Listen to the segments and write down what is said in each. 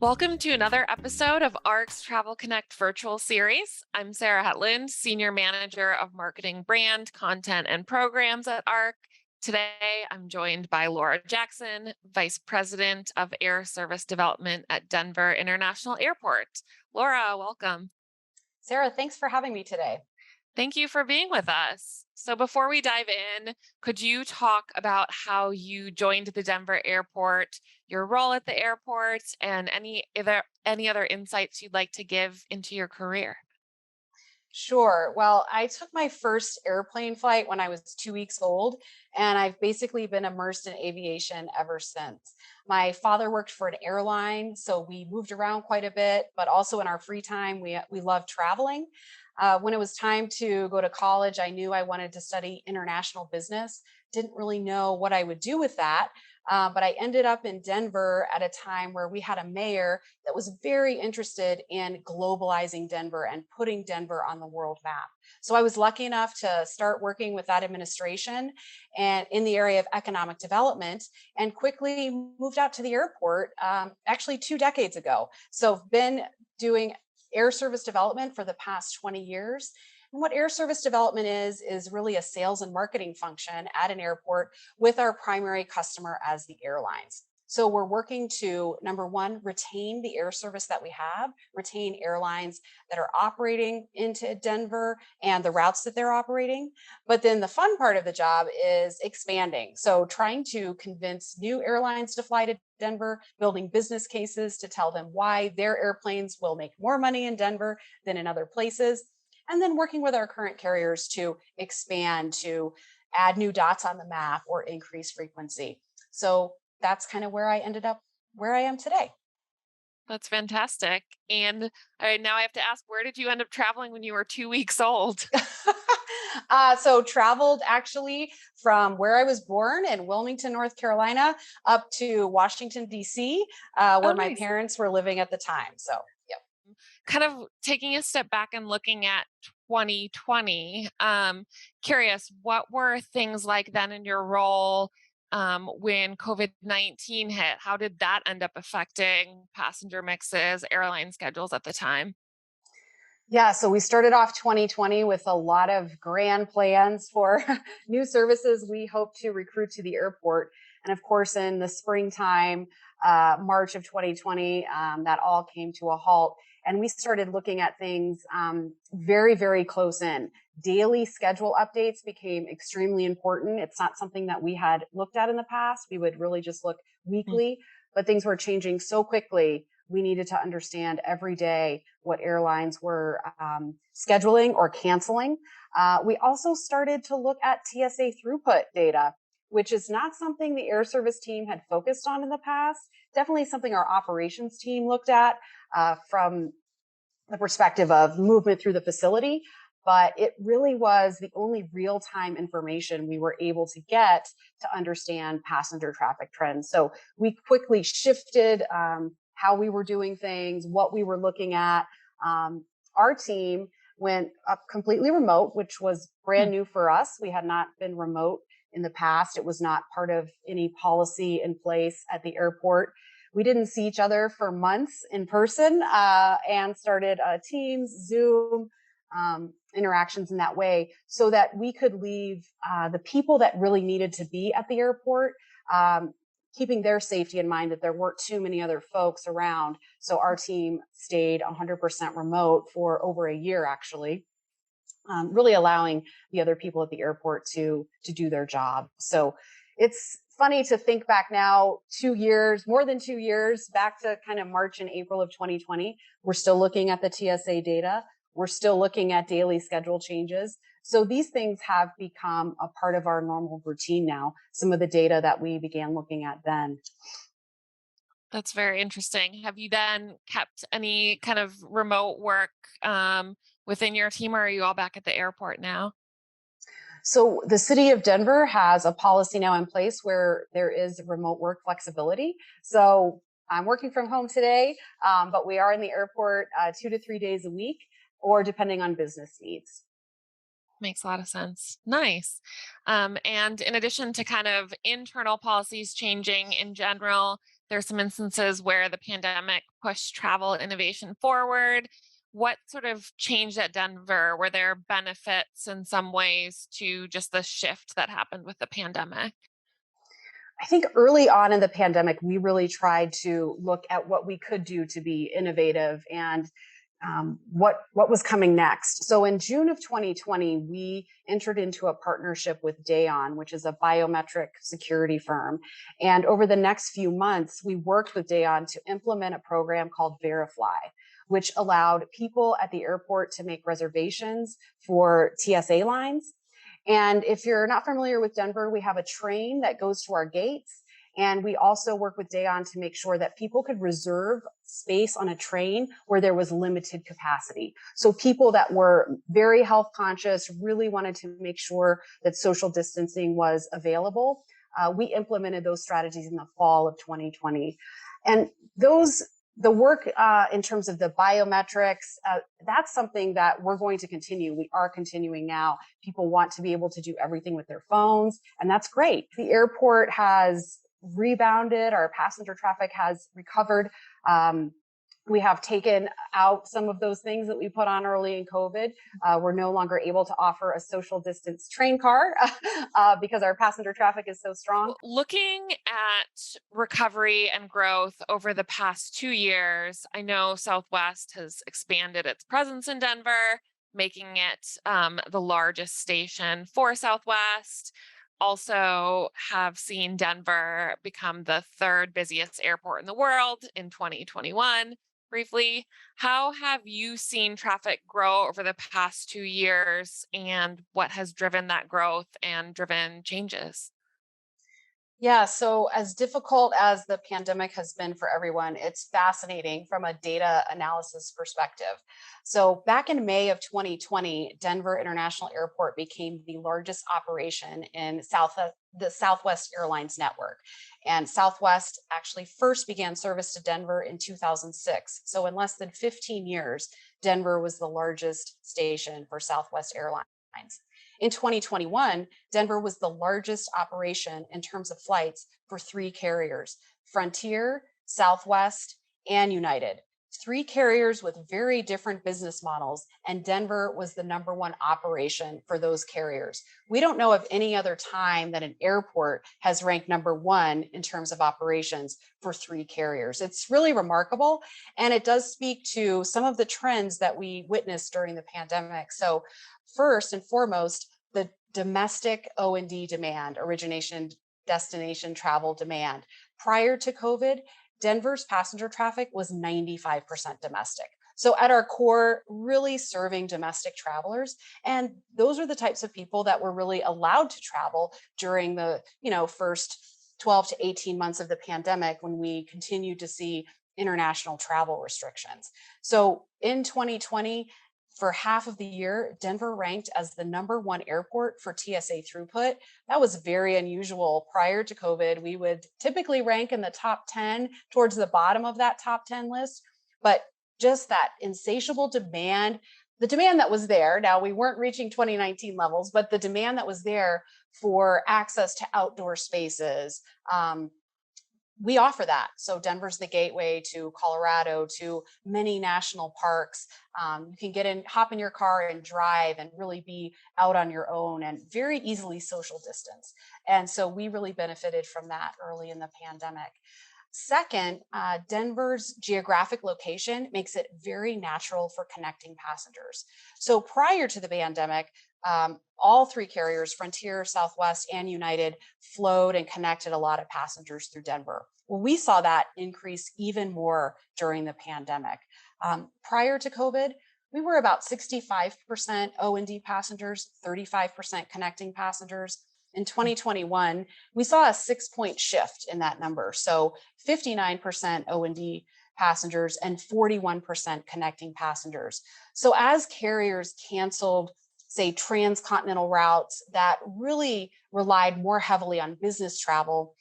Welcome to another episode of ARC's Travel Connect virtual series. I'm Sara Hetland, Senior Manager of Marketing, Brand, Content, and Programs at ARC. Today, I'm joined by Laura Jackson, Vice President of Air Service Development at Denver International Airport. Laura, welcome. Sara, thanks for having me today. Thank you for being with us. So before we dive in, could you talk about how you joined the Denver airport, your role at the airport, and any other insights you'd like to give into your career? Sure. Well, I took my first airplane flight when I was 2 weeks old, and I've basically been immersed in aviation ever since. My father worked for an airline, so we moved around quite a bit, but also in our free time, we love traveling. When it was time to go to college, I knew I wanted to study international business. Didn't really know what I would do with that, but I ended up in Denver at a time where we had a mayor that was very interested in globalizing Denver and putting Denver on the world map. So I was lucky enough to start working with that administration and in the area of economic development and quickly moved out to the airport actually 2 decades ago. So I've been doing air service development for the past 20 years. And what air service development is really a sales and marketing function at an airport with our primary customer as the airlines. So we're working to, number one, retain the air service that we have, retain airlines that are operating into Denver and the routes that they're operating. But then the fun part of the job is expanding. So trying to convince new airlines to fly to Denver, building business cases to tell them why their airplanes will make more money in Denver than in other places. And then working with our current carriers to expand, to add new dots on the map or increase frequency. So that's kind of where I ended up where I am today. That's fantastic. And now I have to ask, where did you end up traveling when you were 2 weeks old? So traveled actually from where I was born in Wilmington, North Carolina, up to Washington, D.C., Oh, where my nice. parents were living at the time. So, yeah. Kind of taking a step back and looking at 2020, curious, what were things like then in your role when COVID-19 hit? How did that end up affecting passenger mixes, airline schedules at the time? Yeah, so we started off 2020 with a lot of grand plans for new services we hope to recruit to the airport. And of course, in the springtime, March of 2020, that all came to a halt. And we started looking at things very, very close in. Daily schedule updates became extremely important. It's not something that we had looked at in the past. We would really just look weekly, but things were changing so quickly. We needed to understand every day what airlines were scheduling or canceling. We also started to look at TSA throughput data, which is not something the air service team had focused on in the past. Definitely something our operations team looked at from the perspective of movement through the facility. But it really was the only real time information we were able to get to understand passenger traffic trends. So we quickly shifted how we were doing things, what we were looking at. Our team went up completely remote, which was brand new for us. We had not been remote in the past. It was not part of any policy in place at the airport. We didn't see each other for months in person and started Teams, Zoom, interactions in that way so that we could leave the people that really needed to be at the airport, keeping their safety in mind that there weren't too many other folks around. So our team stayed 100% remote for over a year, actually, really allowing the other people at the airport to do their job. So it's funny to think back now, 2 years, more than 2 years, back to kind of March and April of 2020. We're still looking at the TSA data. We're still looking at daily schedule changes. So these things have become a part of our normal routine now, some of the data that we began looking at then. That's very interesting. Have you then kept any kind of remote work within your team, or are you all back at the airport now? So the city of Denver has a policy now in place where there is remote work flexibility. So I'm working from home today, but we are in the airport 2 to 3 days a week, or depending on business needs. Makes a lot of sense. Nice. And in addition to kind of internal policies changing in general, There's some instances where the pandemic pushed travel innovation forward. What sort of changed at Denver? Were there benefits in some ways to just the shift that happened with the pandemic? I think early on in the pandemic, we really tried to look at what we could do to be innovative and what was coming next. So in June of 2020, we entered into a partnership with Dayon, which is a biometric security firm. And over the next few months, we worked with Dayon to implement a program called Verifly, which allowed people at the airport to make reservations for TSA lines. And if you're not familiar with Denver, we have a train that goes to our gates. And we also work with Dayon to make sure that people could reserve space on a train where there was limited capacity. So people that were very health conscious really wanted to make sure that social distancing was available. We implemented those strategies in the fall of 2020. And the work in terms of the biometrics, that's something that we're going to continue. We are continuing now. People want to be able to do everything with their phones, and that's great. The airport has rebounded. Our passenger traffic has recovered. We have taken out some of those things that we put on early in COVID. We're no longer able to offer a social distance train car because our passenger traffic is so strong. Looking at recovery and growth over the past 2 years, I know Southwest has expanded its presence in Denver, making it the largest station for Southwest. Also, have seen Denver become the third busiest airport in the world in 2021. Briefly, how have you seen traffic grow over the past 2 years, and what has driven that growth and driven changes? Yeah, so as difficult as the pandemic has been for everyone, it's fascinating from a data analysis perspective. So back in May of 2020, Denver International Airport became the largest operation in the Southwest Airlines network. And Southwest actually first began service to Denver in 2006. So in less than 15 years, Denver was the largest station for Southwest Airlines. In 2021, Denver was the largest operation in terms of flights for three carriers: Frontier, Southwest, and United. Three carriers with very different business models, and Denver was the number one operation for those carriers. We don't know of any other time that an airport has ranked number one in terms of operations for three carriers. It's really remarkable, and it does speak to some of the trends that we witnessed during the pandemic. So, first and foremost, the domestic O&D demand, origination, destination travel demand. Prior to COVID, Denver's passenger traffic was 95% domestic. So at our core, really serving domestic travelers. And those are the types of people that were really allowed to travel during the, first 12 to 18 months of the pandemic when we continued to see international travel restrictions. So in 2020, for half of the year, Denver ranked as the number one airport for TSA throughput. That was very unusual. Prior to COVID, we would typically rank in the top 10, towards the bottom of that top 10 list. But just that insatiable demand, the demand that was there. Now, we weren't reaching 2019 levels, but the demand that was there for access to outdoor spaces, we offer that. So Denver's the gateway to Colorado, to many national parks. You can get in, hop in your car and drive and really be out on your own and very easily social distance. And so we really benefited from that early in the pandemic. Second, Denver's geographic location makes it very natural for connecting passengers. So prior to the pandemic, all three carriers, Frontier, Southwest, and United, flowed and connected a lot of passengers through Denver. Well, we saw that increase even more during the pandemic. Prior to COVID, we were about 65% O&D passengers, 35% connecting passengers. In 2021, we saw a 6-point shift in that number. So 59% O&D passengers and 41% connecting passengers. So as carriers canceled, say, transcontinental routes that really relied more heavily on business travel,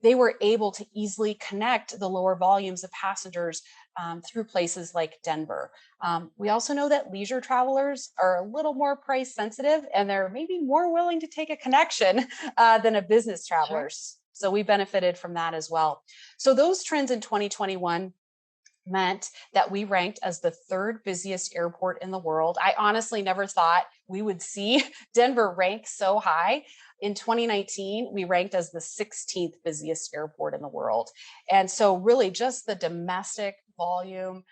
they were able to easily connect the lower volumes of passengers through places like Denver. We also know that leisure travelers are a little more price sensitive, and they're maybe more willing to take a connection than a business traveler. Sure. So we benefited from that as well. So those trends in 2021 meant that we ranked as the third busiest airport in the world. I honestly never thought we would see Denver rank so high. In 2019, we ranked as the 16th busiest airport in the world. And so, really, just the domestic volume,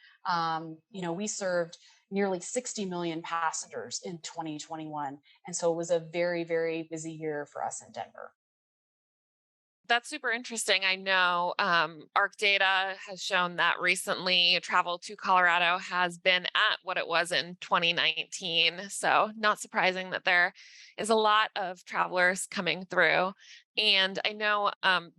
we served nearly 60 million passengers in 2021. And so, it was a very, very busy year for us in Denver. That's super interesting. I know ARC data has shown that recently travel to Colorado has been at what it was in 2019. So, not surprising that there is a lot of travelers coming through. And I know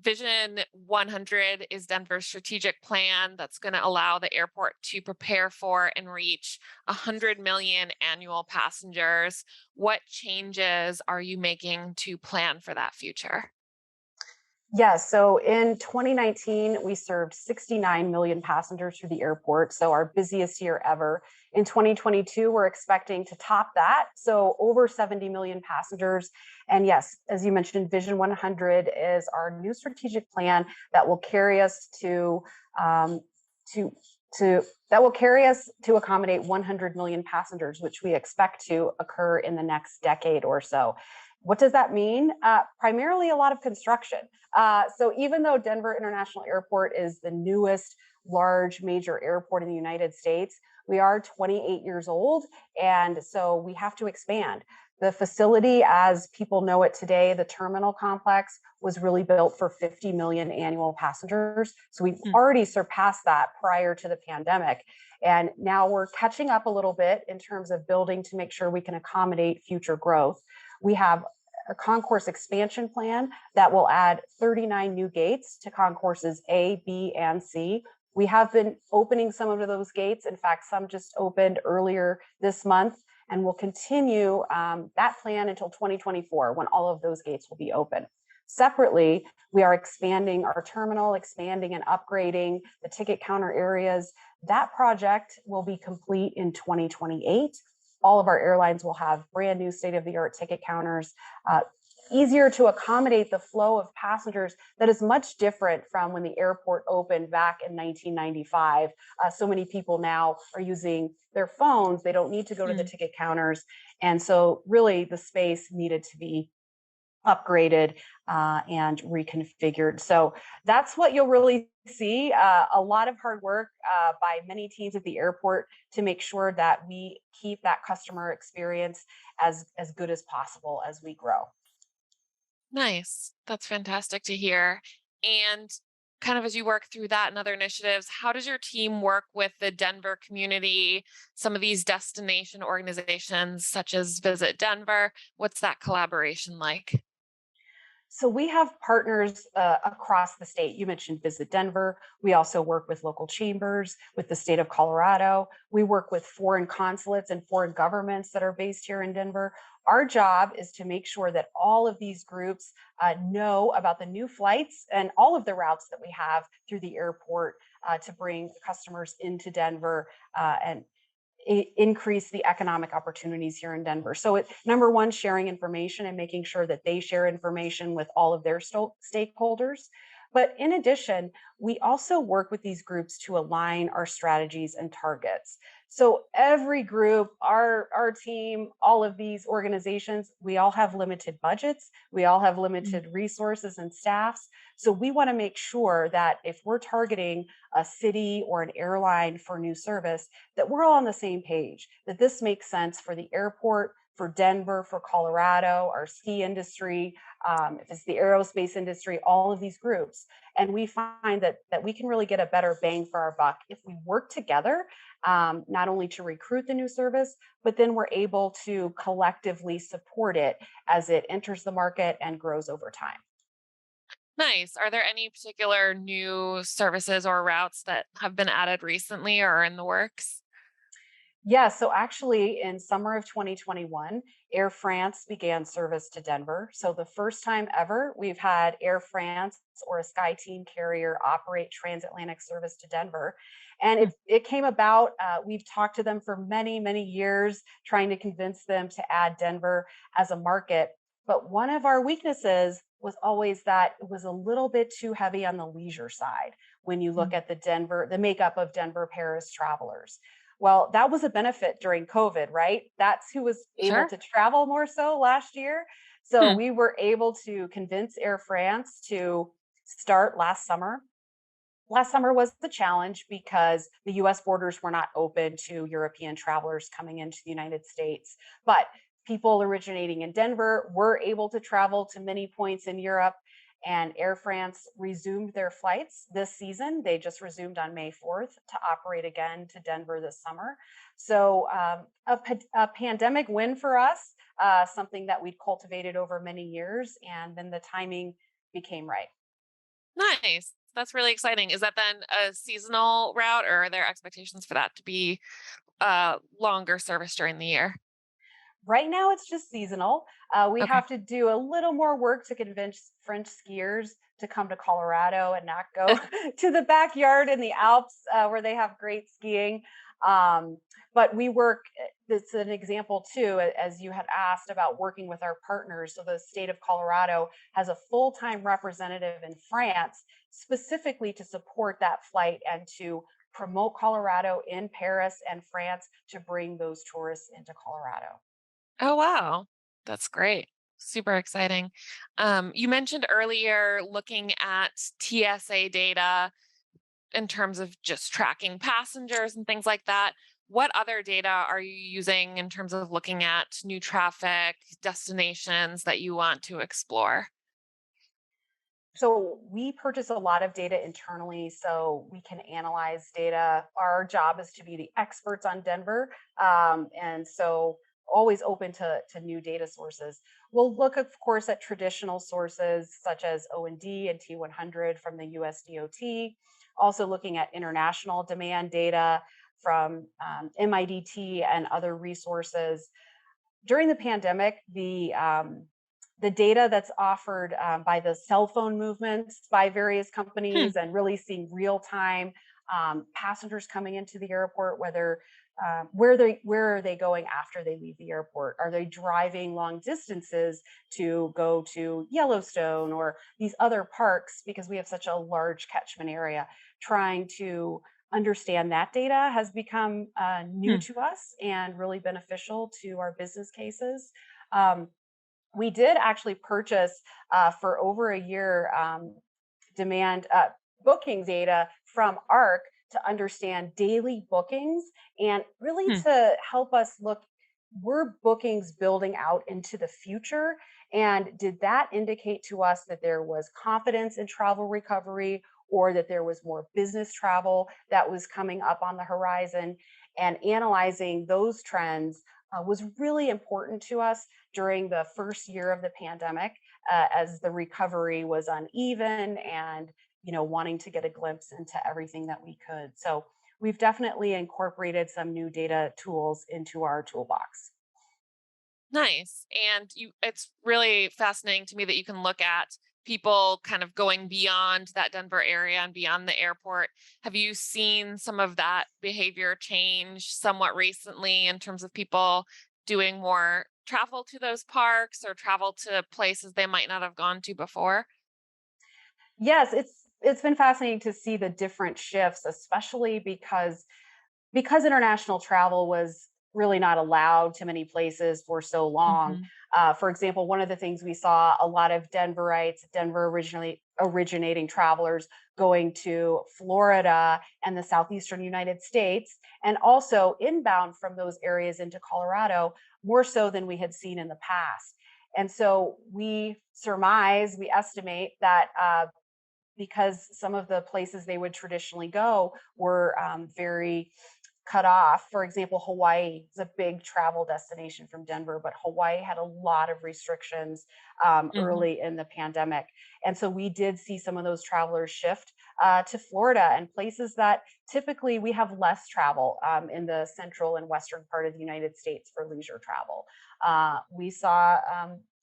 Vision 100 is Denver's strategic plan that's going to allow the airport to prepare for and reach 100 million annual passengers. What changes are you making to plan for that future? Yeah, so in 2019, we served 69 million passengers through the airport, so our busiest year ever. In 2022, we're expecting to top that, so over 70 million passengers. And yes, as you mentioned, Vision 100 is our new strategic plan that will carry us um, to to accommodate 100 million passengers, which we expect to occur in the next decade or so. What does that mean? Primarily a lot of construction. So even though Denver International Airport is the newest large major airport in the United States, we are 28 years old, and so we have to expand. The facility, as people know it today, the terminal complex, was really built for 50 million annual passengers. So we've already surpassed that prior to the pandemic. And now we're catching up a little bit in terms of building to make sure we can accommodate future growth. We have a concourse expansion plan that will add 39 new gates to concourses A, B, and C. We have been opening some of those gates. In fact, some just opened earlier this month, and we'll continue that plan until 2024 when all of those gates will be open. Separately, we are expanding our terminal, expanding and upgrading the ticket counter areas. That project will be complete in 2028. All of our airlines will have brand new state-of-the-art ticket counters, easier to accommodate the flow of passengers that is much different from when the airport opened back in 1995. So many people now are using their phones. They don't need to go to the ticket counters. And so really the space needed to be upgraded and reconfigured. So that's what you'll really see. A lot of hard work by many teams at the airport to make sure that we keep that customer experience as good as possible as we grow. Nice. That's fantastic to hear. And kind of as you work through that and other initiatives, how does your team work with the Denver community, some of these destination organizations such as Visit Denver? What's that collaboration like? So we have partners across the state. You mentioned Visit Denver. We also work with local chambers, with the state of Colorado. We work with foreign consulates and foreign governments that are based here in Denver. Our job is to make sure that all of these groups know about the new flights and all of the routes that we have through the airport to bring customers into Denver and increase the economic opportunities here in Denver. So it number one, sharing information and making sure that they share information with all of their stakeholders. But in addition, we also work with these groups to align our strategies and targets. So every group, our team, all of these organizations, we all have limited budgets. We all have limited resources and staffs. So we want to make sure that if we're targeting a city or an airline for new service, that we're all on the same page, that this makes sense for the airport, for Denver, for Colorado, our ski industry, if it's the aerospace industry, all of these groups. And we find that we can really get a better bang for our buck if we work together, not only to recruit the new service, but then we're able to collectively support it as it enters the market and grows over time. Nice. Are there any particular new services or routes that have been added recently or are in the works? Yeah, so actually, in summer of 2021, Air France began service to Denver. So, the first time ever, we've had Air France or a SkyTeam carrier operate transatlantic service to Denver. And it came about, we've talked to them for many, many years, trying to convince them to add Denver as a market. But one of our weaknesses was always that it was a little bit too heavy on the leisure side when you look Mm. at the makeup of Denver, Paris travelers. Well, that was a benefit during COVID, right? That's who was able Sure. to travel more so last year. So Hmm. we were able to convince Air France to start last summer. Last summer was the challenge because the US borders were not open to European travelers coming into the United States. But people originating in Denver were able to travel to many points in Europe, and Air France resumed their flights this season. They just resumed on May 4th to operate again to Denver this summer. So, a pandemic win for us, something that we'd cultivated over many years, and then the timing became right. Nice. That's really exciting. Is that then a seasonal route, or are there expectations for that to be longer service during the year? Right now, it's just seasonal. We Okay. have to do a little more work to convince French skiers to come to Colorado and not go to the backyard in the Alps where they have great skiing. Um, but we work, it's an example too, as you had asked about working with our partners. So the state of Colorado has a full time representative in France specifically to support that flight and to promote Colorado in Paris and France to bring those tourists into Colorado. Oh, wow. That's great. Super exciting. You mentioned earlier looking at TSA data in terms of just tracking passengers and things like that. What other data are you using in terms of looking at new traffic, destinations that you want to explore? So we purchase a lot of data internally so we can analyze data. Our job is to be the experts on Denver. And so always open to new data sources. We'll look, of course, at traditional sources such as O&D and T100 from the USDOT, also looking at international demand data from MIDT and other resources. During the pandemic, the data that's offered by the cell phone movements by various Hmm. companies and really seeing real time passengers coming into the airport, whether where are they going after they leave the airport? Are they driving long distances to go to Yellowstone or these other parks because we have such a large catchment area? Trying to understand that data has become new Hmm. to us and really beneficial to our business cases. Um, we did actually purchase for over a year demand booking data from ARC to understand daily bookings and really Hmm. to help us look, were bookings building out into the future? And did that indicate to us that there was confidence in travel recovery or that there was more business travel that was coming up on the horizon? And analyzing those trends was really important to us during the first year of the pandemic as the recovery was uneven and wanting to get a glimpse into everything that we could. So we've definitely incorporated some new data tools into our toolbox. Nice. And it's really fascinating to me that you can look at people kind of going beyond that Denver area and beyond the airport. Have you seen some of that behavior change somewhat recently in terms of people doing more travel to those parks or travel to places they might not have gone to before? Yes, it's been fascinating to see the different shifts, especially because international travel was really not allowed to many places for so long. Hmm. For example, one of the things we saw a lot of Denverites, Denver originally originating travelers going to Florida and the southeastern United States, and also inbound from those areas into Colorado, more so than we had seen in the past. And so we estimate that because some of the places they would traditionally go were very cut off. For example, Hawaii is a big travel destination from Denver, but Hawaii had a lot of restrictions Hmm. early in the pandemic. And so we did see some of those travelers shift to Florida and places that typically we have less travel in the central and western part of the United States for leisure travel. We saw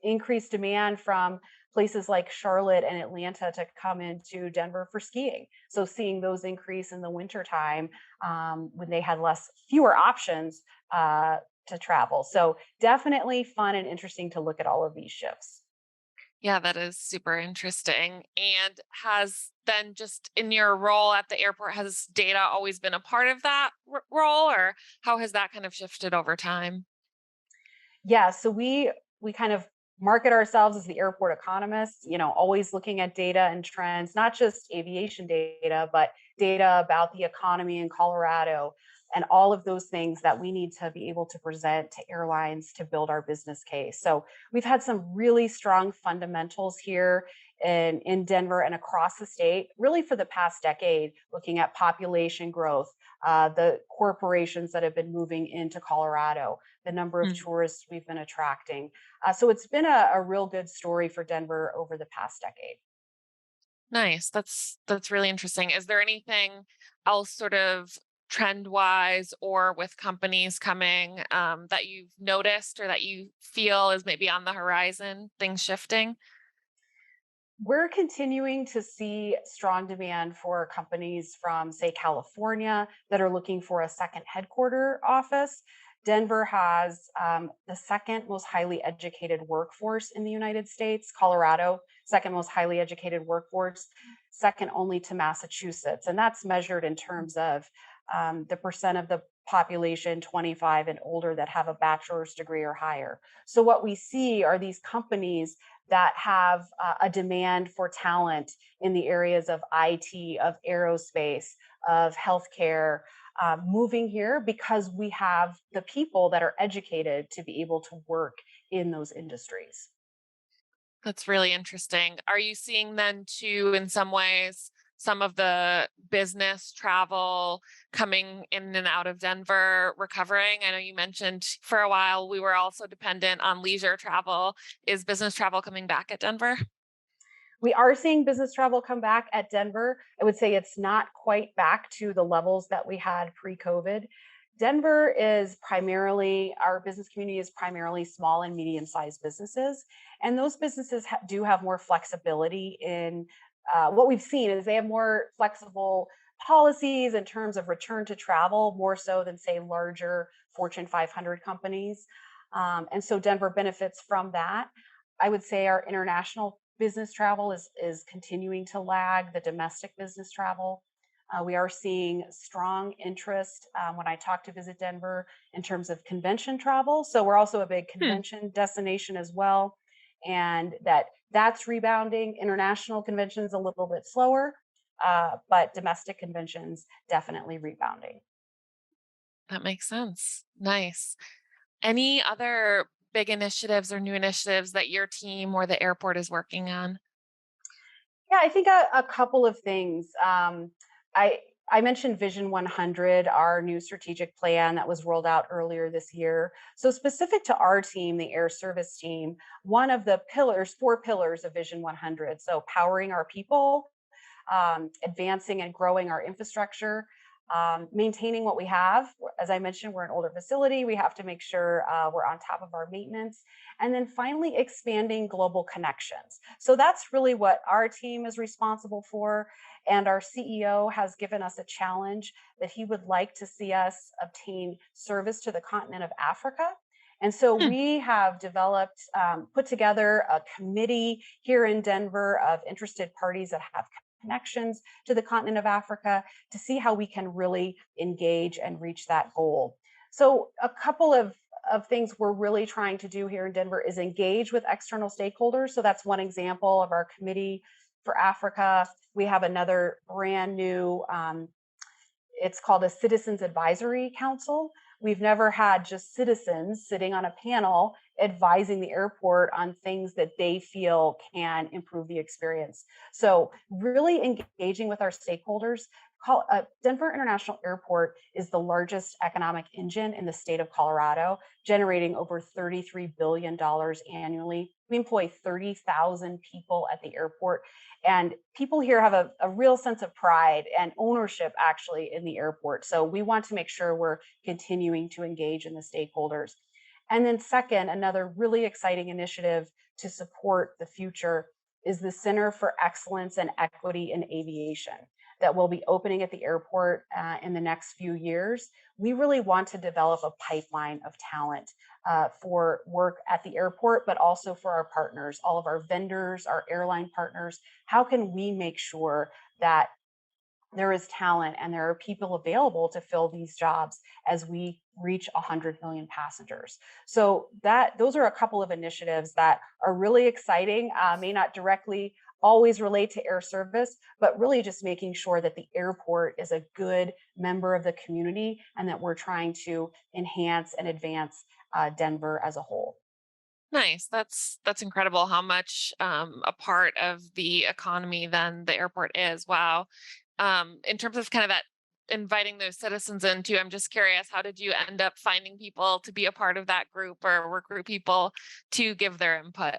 increased demand from places like Charlotte and Atlanta to come into Denver for skiing. So seeing those increase in the wintertime when they had fewer options, to travel. So definitely fun and interesting to look at all of these shifts. Yeah, that is super interesting. And has then just in your role at the airport, has data always been a part of that role, or how has that kind of shifted over time? Yeah, so we kind of market ourselves as the airport economists, always looking at data and trends, not just aviation data, but data about the economy in Colorado and all of those things that we need to be able to present to airlines to build our business case. So we've had some really strong fundamentals here in Denver and across the state, really for the past decade, looking at population growth, the corporations that have been moving into Colorado, the number of Hmm. tourists we've been attracting. So it's been a real good story for Denver over the past decade. Nice. That's really interesting. Is there anything else sort of trend wise or with companies coming that you've noticed or that you feel is maybe on the horizon, things shifting? We're continuing to see strong demand for companies from, say, California that are looking for a second headquarter office. Denver has the second most highly educated workforce in the United States. Colorado, second most highly educated workforce, second only to Massachusetts. And that's measured in terms of the percent of the population 25 and older that have a bachelor's degree or higher. So, what we see are these companies that have a demand for talent in the areas of IT, of aerospace, of healthcare, moving here because we have the people that are educated to be able to work in those industries. That's really interesting. Are you seeing then too, in some ways, some of the business travel coming in and out of Denver recovering? I know you mentioned for a while we were also dependent on leisure travel. Is business travel coming back at Denver? We are seeing business travel come back at Denver. I would say it's not quite back to the levels that we had pre COVID. Denver is primarily, our business community is primarily small and medium sized businesses. And those businesses do have more flexibility in what we've seen is they have more flexible policies in terms of return to travel, more so than, say, larger Fortune 500 companies. And so Denver benefits from that. I would say our international business travel is continuing to lag the domestic business travel. We are seeing strong interest when I talk to Visit Denver in terms of convention travel. So we're also a big Hmm, convention destination as well, and that's rebounding. International conventions a little bit slower, but domestic conventions definitely rebounding. that makes sense. Nice. Any other big initiatives or new initiatives that your team or the airport is working on? Yeah, I think a couple of things. I I mentioned Vision 100, our new strategic plan that was rolled out earlier this year. So specific to our team, the air service team, one of the pillars, four pillars of Vision 100. So powering our people, advancing and growing our infrastructure, maintaining what we have. As I mentioned, we're an older facility. We have to make sure we're on top of our maintenance. And then finally, expanding global connections. So that's really what our team is responsible for. And our CEO has given us a challenge that he would like to see us obtain service to the continent of Africa. And so Hmm, we have developed, put together a committee here in Denver of interested parties that have connections to the continent of Africa to see how we can really engage and reach that goal. So, a couple of things we're really trying to do here in Denver is engage with external stakeholders. So, that's one example of our committee for Africa. We have another brand new it's called a Citizens Advisory Council. We've never had just citizens sitting on a panel advising the airport on things that they feel can improve the experience. So, really engaging with our stakeholders. Denver International Airport is the largest economic engine in the state of Colorado, generating over $33 billion annually. We employ 30,000 people at the airport. And people here have a real sense of pride and ownership actually in the airport. So we want to make sure we're continuing to engage in the stakeholders. And then, second, another really exciting initiative to support the future is the Center for Excellence and Equity in Aviation. that will be opening at the airport in the next few years, we really want to develop a pipeline of talent for work at the airport, but also for our partners, all of our vendors, our airline partners. How can we make sure that there is talent and there are people available to fill these jobs as we reach 100 million passengers? So that those are a couple of initiatives that are really exciting, may not directly always relate to air service, but really just making sure that the airport is a good member of the community and that we're trying to enhance and advance Denver as a whole. Nice. That's incredible how much a part of the economy then the airport is. Wow. In terms of kind of that inviting those citizens into, I'm just curious, how did you end up finding people to be a part of that group or recruit people to give their input?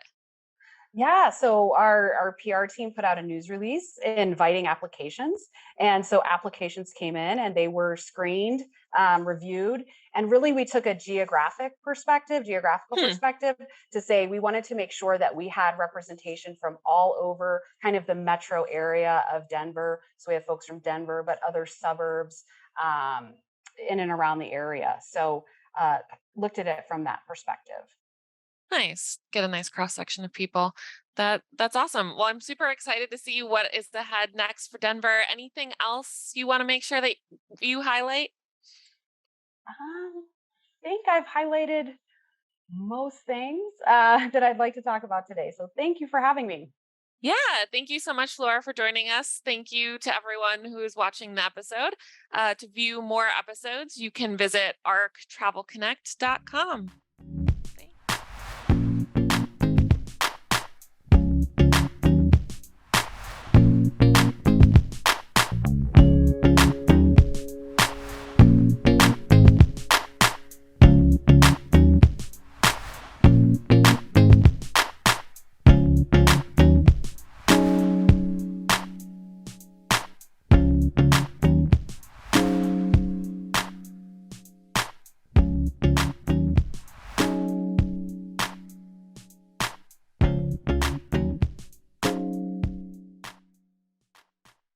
Yeah, so our PR team put out a news release inviting applications, and so applications came in and they were screened, reviewed, and really we took a geographical Hmm. perspective to say we wanted to make sure that we had representation from all over kind of the metro area of Denver. So we have folks from Denver, but other suburbs um, in and around the area. So uh, looked at it from that perspective. Nice. Get a nice cross section of people. That's awesome. Well, I'm super excited to see what is ahead next for Denver. Anything else you want to make sure that you highlight? Think I've highlighted most things that I'd like to talk about today. So thank you for having me. Yeah, thank you so much, Laura, for joining us. Thank you to everyone who is watching the episode. To view more episodes, you can visit arctravelconnect.com.